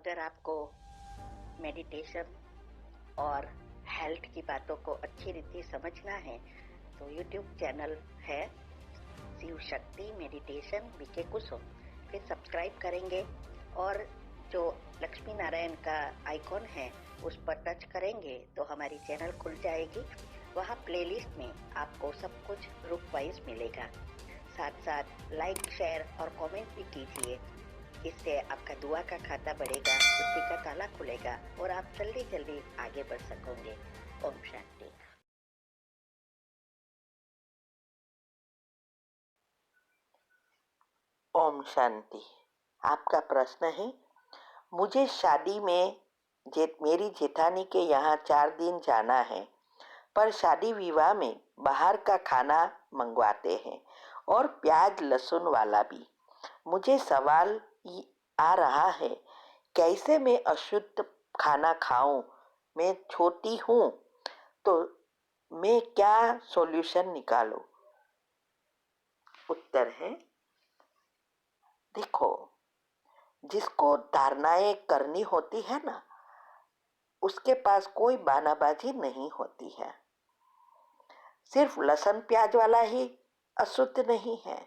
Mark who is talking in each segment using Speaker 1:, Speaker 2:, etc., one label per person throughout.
Speaker 1: अगर आपको मेडिटेशन और हेल्थ की बातों को अच्छी रीति समझना है तो यूट्यूब चैनल है शिव शक्ति मेडिटेशन बीके कुसुम, फिर सब्सक्राइब करेंगे और जो लक्ष्मी नारायण का आइकॉन है उस पर टच करेंगे तो हमारी चैनल खुल जाएगी। वहाँ प्लेलिस्ट में आपको सब कुछ ग्रुप वाइज मिलेगा। साथ साथ लाइक शेयर और कमेंट भी कीजिए, इससे आपका दुआ का खाता बढ़ेगा, बुद्धि का ताला खुलेगा और आप जल्दी जल्दी आगे बढ़ सकोगे। ओम शांति।
Speaker 2: ओम शांति। आपका प्रश्न है, मुझे शादी में मेरी जेठानी के यहाँ 4 दिन जाना है, पर शादी विवाह में बाहर का खाना मंगवाते हैं और प्याज लहसुन वाला भी। मुझे सवाल आ रहा है, कैसे मैं अशुद्ध खाना खाऊं? मैं छोटी हूँ, तो मैं क्या सॉल्यूशन निकालूं? उत्तर है, देखो, जिसको धारणाएं करनी होती है ना, उसके पास कोई बहानाबाजी नहीं होती है। सिर्फ लहसुन प्याज वाला ही अशुद्ध नहीं है,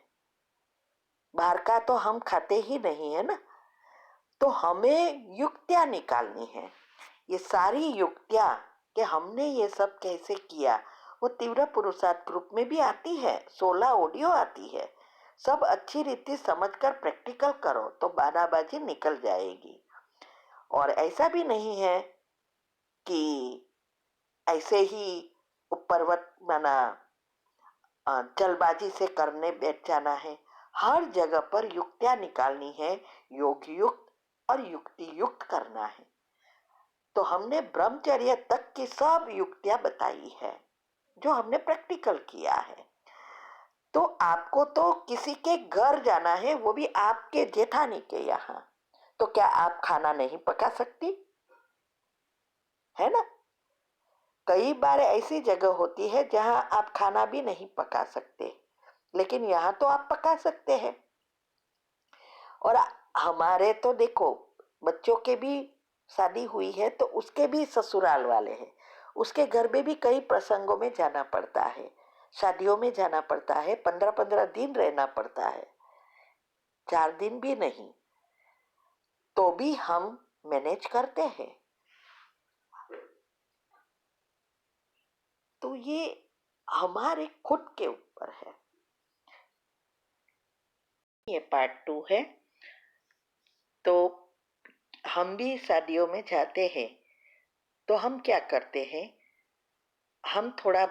Speaker 2: बाहर का तो हम खाते ही नहीं है ना। तो हमें युक्तियां निकालनी है। ये सारी युक्तियां कि हमने ये सब कैसे किया, वो तीव्र पुरुषार्थ ग्रुप में भी आती है, 16 ऑडियो आती है। सब अच्छी रीति समझकर प्रैक्टिकल करो तो बहानाबाजी निकल जाएगी। और ऐसा भी नहीं है कि ऐसे ही पर्वत माना जल्दबाजी से करने बैठ जाना है। हर जगह पर युक्तियां निकालनी है, योग युक्त और युक्ति युक्त करना है। तो हमने ब्रह्मचर्य तक की सब युक्तियां बताई है जो हमने प्रैक्टिकल किया है। तो आपको तो किसी के घर जाना है, वो भी आपके जेठानी के यहाँ, तो क्या आप खाना नहीं पका सकती? है ना? कई बार ऐसी जगह होती है जहां आप खाना भी नहीं पका सकते, लेकिन यहाँ तो आप पका सकते हैं। और हमारे तो देखो, बच्चों के भी शादी हुई है तो उसके भी ससुराल वाले हैं, उसके घर में भी कई प्रसंगों में जाना पड़ता है, शादियों में जाना पड़ता है, 15-15 दिन रहना पड़ता है, 4 दिन भी नहीं, तो भी हम मैनेज करते हैं। तो ये हमारे खुद के ऊपर है। ये पार्ट 2 है। तो हम भी शादियों में जाते हैं तो हम क्या करते हैं, हम थोड़ा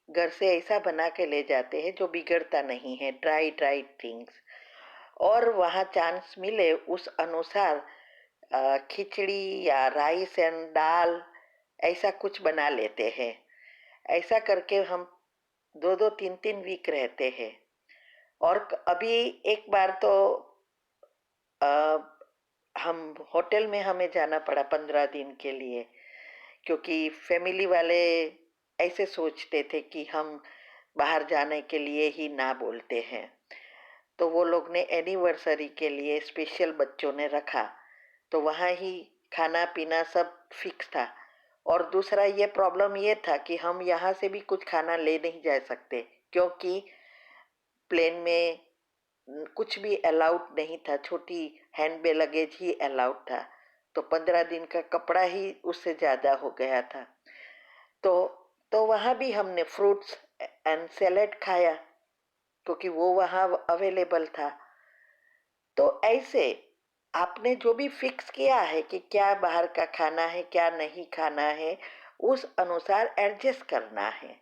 Speaker 2: घर से ऐसा बना के ले जाते हैं जो बिगड़ता नहीं है, ड्राई ड्राई थिंग्स, और वहाँ चांस मिले उस अनुसार खिचड़ी या राइस एंड दाल ऐसा कुछ बना लेते हैं। ऐसा करके हम 2-2 3-3 वीक रहते हैं। और अभी एक बार तो हम होटल में हमें जाना पड़ा 15 दिन के लिए, क्योंकि फैमिली वाले ऐसे सोचते थे कि हम बाहर जाने के लिए ही ना बोलते हैं। तो वो लोग ने एनिवर्सरी के लिए स्पेशल बच्चों ने रखा, तो वहाँ ही खाना पीना सब फिक्स था। और दूसरा ये प्रॉब्लम ये था कि हम यहाँ से भी कुछ खाना ले नहीं जा सकते, क्योंकि प्लेन में कुछ भी अलाउड नहीं था, छोटी हैंड बैग लगेज ही अलाउड था। तो 15 दिन का कपड़ा ही उससे ज़्यादा हो गया था। तो वहाँ भी हमने फ्रूट्स एंड सैलेड खाया, क्योंकि वो वहाँ अवेलेबल था। तो ऐसे आपने जो भी फिक्स किया है कि क्या बाहर का खाना है क्या नहीं खाना है, उस अनुसार एडजस्ट करना है।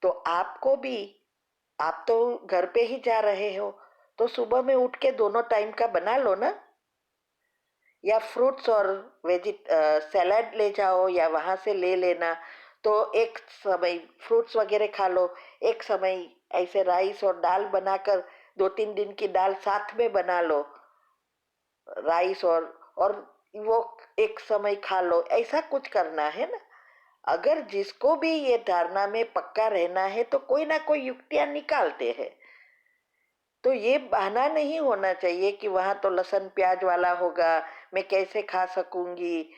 Speaker 2: तो आपको भी, आप तो घर पे ही जा रहे हो, तो सुबह में उठ के दोनों टाइम का बना लो ना, या फ्रूट्स और सैलड ले जाओ या वहाँ से ले लेना। तो एक समय फ्रूट्स वगैरह खा लो, एक समय ऐसे राइस और दाल बनाकर 2-3 दिन की दाल साथ में बना लो, राइस और वो एक समय खा लो। ऐसा कुछ करना है ना। अगर जिसको भी ये धारणा में पक्का रहना है तो कोई ना कोई युक्तियां निकालते हैं। तो ये बहाना नहीं होना चाहिए कि वहाँ तो लहसुन प्याज वाला होगा, मैं कैसे खा सकूंगी।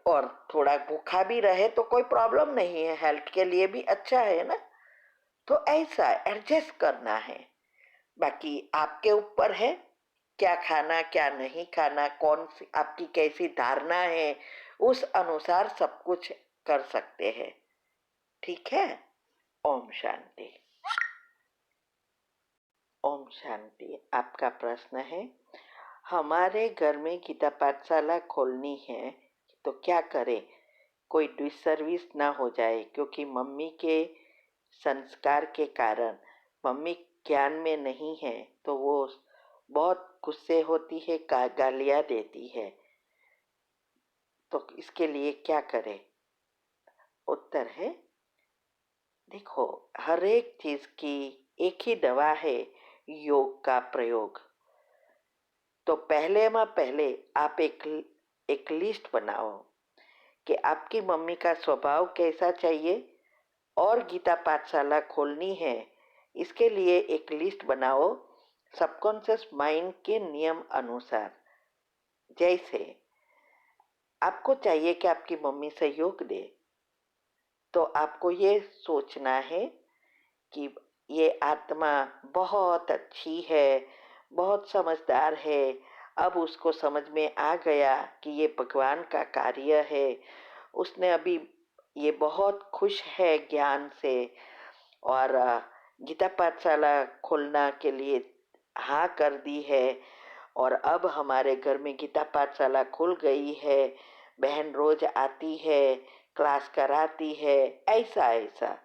Speaker 2: और थोड़ा भूखा भी रहे तो कोई प्रॉब्लम नहीं है, हेल्थ के लिए भी अच्छा है ना। तो ऐसा एडजस्ट करना है। बाकी आपके ऊपर है क्या खाना क्या नहीं खाना, कौन सी आपकी कैसी धारणा है, उस अनुसार सब कुछ कर सकते हैं। ठीक है। ओम शांति। ओम शांति। आपका प्रश्न है, हमारे घर में गीता पाठशाला खोलनी है तो क्या करें, कोई डिसर्विस ना हो जाए, क्योंकि मम्मी के संस्कार के कारण मम्मी ज्ञान में नहीं है तो वो बहुत गुस्से होती है, गालियाँ देती है, तो इसके लिए क्या करें। उत्तर है, देखो, हर एक चीज की एक ही दवा है, योग का प्रयोग। तो पहले आप एक लिस्ट बनाओ कि आपकी मम्मी का स्वभाव कैसा चाहिए और गीता पाठशाला खोलनी है, इसके लिए एक लिस्ट बनाओ सबकॉन्शियस माइंड के नियम अनुसार। जैसे आपको चाहिए कि आपकी मम्मी सहयोग दे, तो आपको ये सोचना है कि ये आत्मा बहुत अच्छी है, बहुत समझदार है, अब उसको समझ में आ गया कि ये भगवान का कार्य है, उसने अभी ये बहुत खुश है ज्ञान से, और गीता पाठशाला खोलना के लिए हाँ कर दी है, और अब हमारे घर में गीता पाठशाला खुल गई है, बहन रोज आती है, क्लास कराती है। ऐसा ऐसा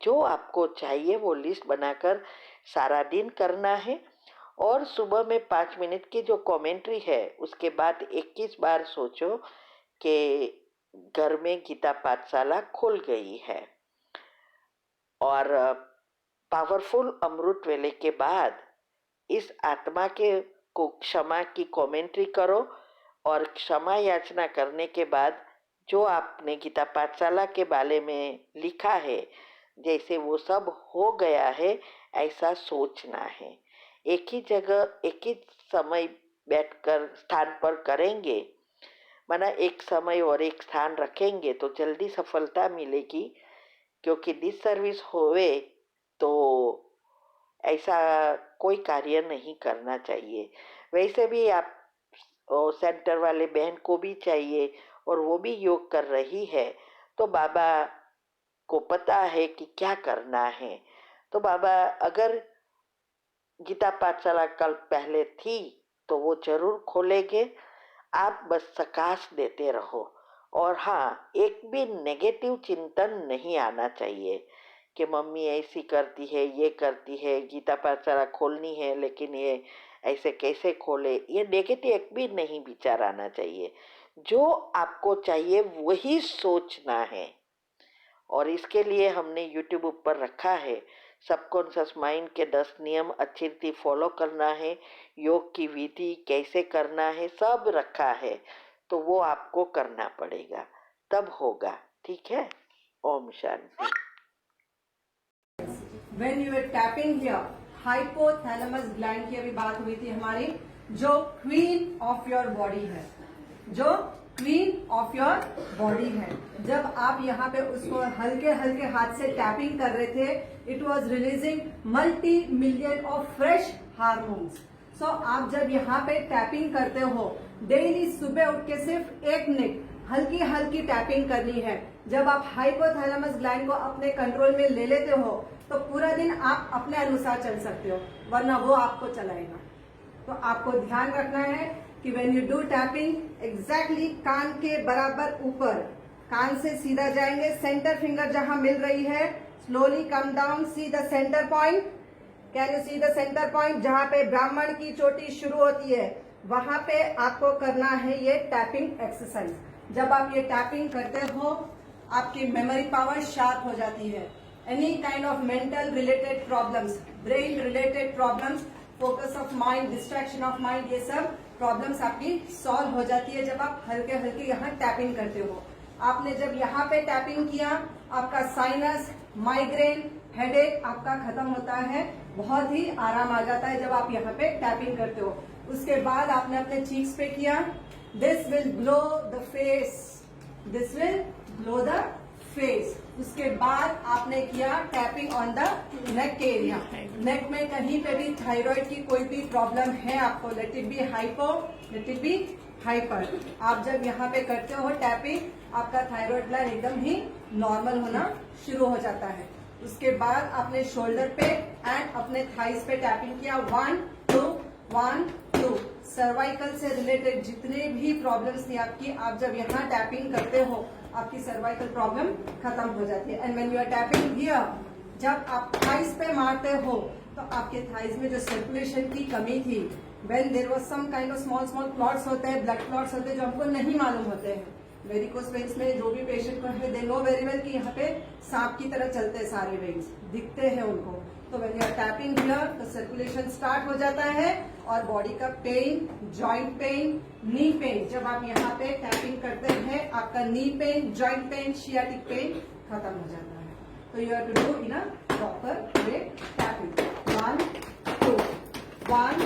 Speaker 2: जो आपको चाहिए वो लिस्ट बनाकर सारा दिन करना है। और सुबह में 5 मिनट की जो कमेंट्री है उसके बाद 21 बार सोचो कि घर में गीता पाठशाला खुल गई है। और पावरफुल अमृत वेले के बाद इस आत्मा के को क्षमा की कमेंट्री करो, और क्षमा याचना करने के बाद जो आपने गीता पाठशाला के बारे में लिखा है जैसे वो सब हो गया है ऐसा सोचना है। एक ही जगह एक ही समय बैठकर स्थान पर करेंगे, माना एक समय और एक स्थान रखेंगे तो जल्दी सफलता मिलेगी, क्योंकि डिसर्विस होवे तो ऐसा कोई कार्य नहीं करना चाहिए। वैसे भी आप सेंटर वाले बहन को भी चाहिए और वो भी योग कर रही है, तो बाबा को पता है कि क्या करना है। तो बाबा अगर गीता पाठशाला कल पहले थी तो वो जरूर खोलेंगे, आप बस सकाश देते रहो। और हाँ, एक भी नेगेटिव चिंतन नहीं आना चाहिए कि मम्मी ऐसी करती है, ये करती है, गीता पाठशाला खोलनी है लेकिन ये ऐसे कैसे खोले, ये नेगेटिव एक भी नहीं विचार आना चाहिए। जो आपको चाहिए वही सोचना है। और इसके लिए हमने यूट्यूब ऊपर रखा है, सबकॉन्शियस माइंड के 10 नियम अच्छी रीति फॉलो करना है, योग की विधि कैसे करना है सब रखा है, तो वो आपको करना पड़ेगा, तब होगा। ठीक है। Om Shanti.
Speaker 3: When you were tapping here, hypothalamus gland की अभी बात हुई थी हमारी, जो क्वीन ऑफ योर बॉडी है, जो क्वीन ऑफ योर बॉडी है। जब आप यहाँ पे उसको हल्के हल्के हाथ से टैपिंग कर रहे थे, it was releasing multi million of fresh hormones. So आप जब यहाँ पे टैपिंग करते हो, डेली सुबह उठ के सिर्फ 1 मिनट हल्की हल्की टैपिंग करनी है। जब आप हाइपोथैलेमस ग्लैंड को अपने कंट्रोल में ले लेते हो तो पूरा दिन आप अपने अनुसार चल सकते हो, वरना वो आपको चलाएगा। तो आपको ध्यान रखना है कि when you do tapping, exactly कान के बराबर ऊपर, कान से सीधा जाएंगे, सेंटर फिंगर जहां मिल रही है, slowly come down, see the centre point. Can you see the centre point? जहां पे ब्राह्मण की चोटी शुरू होती है वहां पे आपको करना है ये टैपिंग एक्सरसाइज। जब आप ये टैपिंग करते हो आपकी मेमोरी पावर शार्प हो जाती है। Any kind of mental related problems, brain related problems, focus of mind, distraction of mind, ये सब प्रॉब्लम्स आपकी सॉल्व हो जाती है जब आप हल्के हल्के यहाँ टैपिंग करते हो। आपने जब यहाँ पे टैपिंग किया, आपका साइनस, माइग्रेन, हेडेक आपका खत्म होता है। बहुत ही आराम आ जाता है जब आप यहाँ पे टैपिंग करते हो। उसके बाद आपने अपने चीक्स पे किया, this will glow the face, this will glow the face. उसके बाद आपने किया tapping on the neck area. Neck में कहीं पे भी थायराइड की कोई भी प्रॉब्लम है आपको, let it be hypo, let it be hyper, आप जब यहाँ पे करते हो टैपिंग, आपका थायराइड ग्लैंड एकदम ही नॉर्मल होना शुरू हो जाता है। उसके बाद आपने शोल्डर पे एंड अपने थाइस पे टैपिंग किया, 1 2 1 2। सर्वाइकल से रिलेटेड जितने भी प्रॉब्लम्स थी आपकी, आप जब यहाँ टैपिंग करते हो आपकी सर्वाइकल प्रॉब्लम खत्म हो जाती है। And when you are tapping here, जब आप थाइस पे मारते हो तो आपके थाइस में जो सर्कुलेशन की कमी थी, when there was some kind of small small clots होते हैं, ब्लड क्लॉट्स होते हैं जो हमको नहीं मालूम होते हैं। वेरिकोस वेन्स में जो भी पेशेंट को है, दे नो वेरी वेल कि यहाँ पे सांप की तरह चलते हैं सारे वेन्स, दिखते हैं उनको। तो when you are tapping here तो सर्कुलेशन स्टार्ट हो जाता है और बॉडी का pain, joint pain, knee pain, जब आप यहाँ पे टैपिंग करते हैं आपका knee pain, joint pain, sciatic pain खत्म हो जाता है। तो you have to do in a proper way tapping, 1 2 1